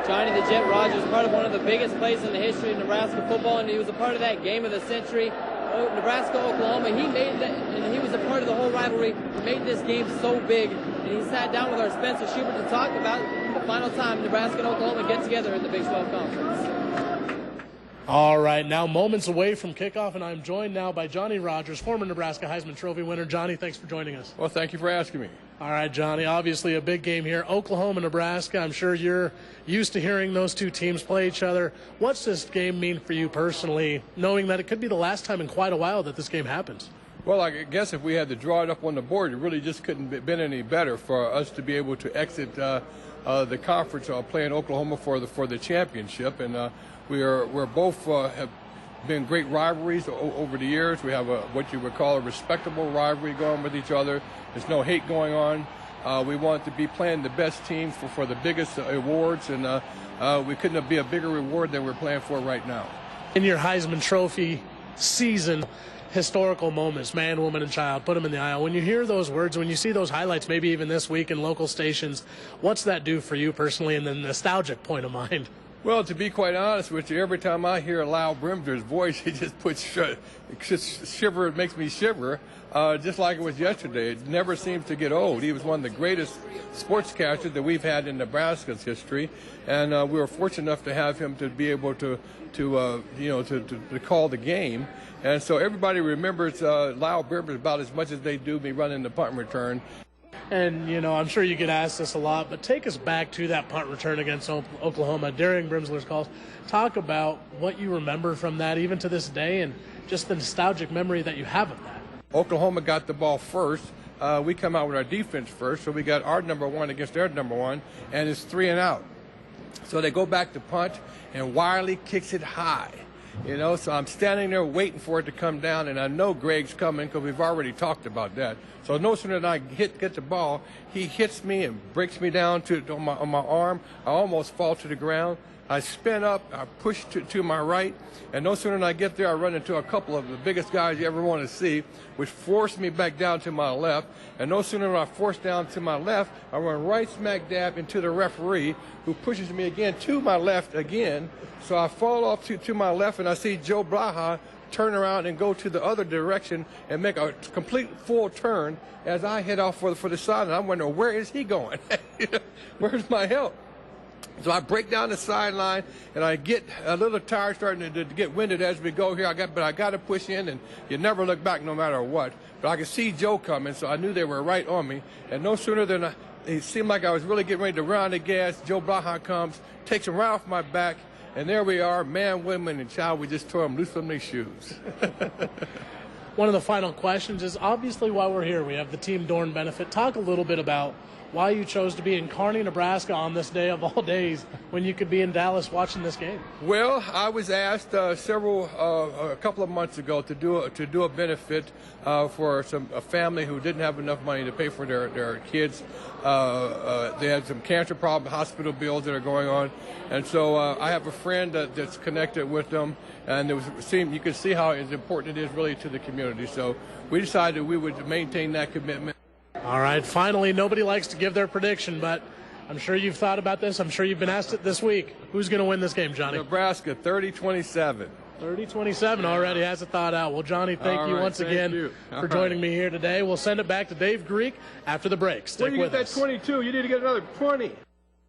Johnny the Jet Rodgers, part of one of the biggest plays in the history of Nebraska football, and he was a part of that game of the century. Nebraska-Oklahoma, he made that, and he was a part of the whole rivalry. He made this game so big, and he sat down with our Spencer Schubert to talk about the final time Nebraska and Oklahoma get together in the Big 12 Conference. All right, now moments away from kickoff, and I'm joined now by Johnny Rodgers, former Nebraska Heisman Trophy winner. Johnny, thanks for joining us. Well, thank you for asking me. All right, Johnny, obviously a big game here. Oklahoma, Nebraska, I'm sure you're used to hearing those two teams play each other. What's this game mean for you personally, knowing that it could be the last time in quite a while that this game happens? Well, I guess if we had to draw it up on the board, it really just couldn't have been any better for us to be able to exit the conference playing Oklahoma for the championship. And we're both have been great rivalries over the years. We have what you would call a respectable rivalry going with each other. There's no hate going on. We want to be playing the best team for the biggest awards, and we couldn't be a bigger reward than we're playing for right now. In your Heisman Trophy season, historical moments, man, woman, and child, put them in the aisle. When you hear those words, when you see those highlights, maybe even this week in local stations, what's that do for you personally in the nostalgic point of mind? Well, to be quite honest with you, every time I hear Lyle Brimder's voice, it just shiver. It makes me shiver, just like it was yesterday. It never seems to get old. He was one of the greatest sportscasters that we've had in Nebraska's history, and we were fortunate enough to have him to be able to call the game. And so everybody remembers Lyle Brimder about as much as they do me running the punt and return. And, I'm sure you get asked this a lot, but take us back to that punt return against Oklahoma during Brimsler's calls. Talk about what you remember from that, even to this day, and just the nostalgic memory that you have of that. Oklahoma got the ball first. We come out with our defense first, so we got our number one against their number one, and it's 3 and out. So they go back to punt, and Wiley kicks it high. So I'm standing there waiting for it to come down, and I know Greg's coming because we've already talked about that. So no sooner than I get the ball, he hits me and breaks me down on my arm. I almost fall to the ground. I spin up, I push to my right, and no sooner than I get there, I run into a couple of the biggest guys you ever want to see, which forced me back down to my left. And no sooner than I force down to my left, I run right smack dab into the referee, who pushes me again to my left again. So I fall off to my left, and I see Joe Blaha turn around and go to the other direction and make a complete full turn as I head off for the side. And I'm wondering, where is he going? Where's my help? So I break down the sideline, and I get a little tired, starting to get winded as we go here. But I got to push in, and you never look back no matter what. But I could see Joe coming, so I knew they were right on me. And no sooner than it seemed like I was really getting ready to run the gas, Joe Blaha comes, takes him right off my back, and there we are, man, women, and child. We just tore them loose from their shoes. One of the final questions is, obviously, while we're here, we have the Team Dorn benefit. Talk a little bit about why you chose to be in Kearney, Nebraska on this day of all days when you could be in Dallas watching this game. Well, I was asked a couple of months ago to do a benefit for a family who didn't have enough money to pay for their kids. They had some cancer problems, hospital bills that are going on, and so I have a friend that's connected with them, and you could see how important it is really to the community. So we decided we would maintain that commitment. All right, finally, nobody likes to give their prediction, but I'm sure you've thought about this. I'm sure you've been asked it this week. Who's going to win this game, Johnny? Nebraska, 30-27. 30-27 already has it thought out. Well, Johnny, thank you once again for joining me here today. We'll send it back to Dave Greek after the break. Stick with us. Where you get that 22? You need to get another 20.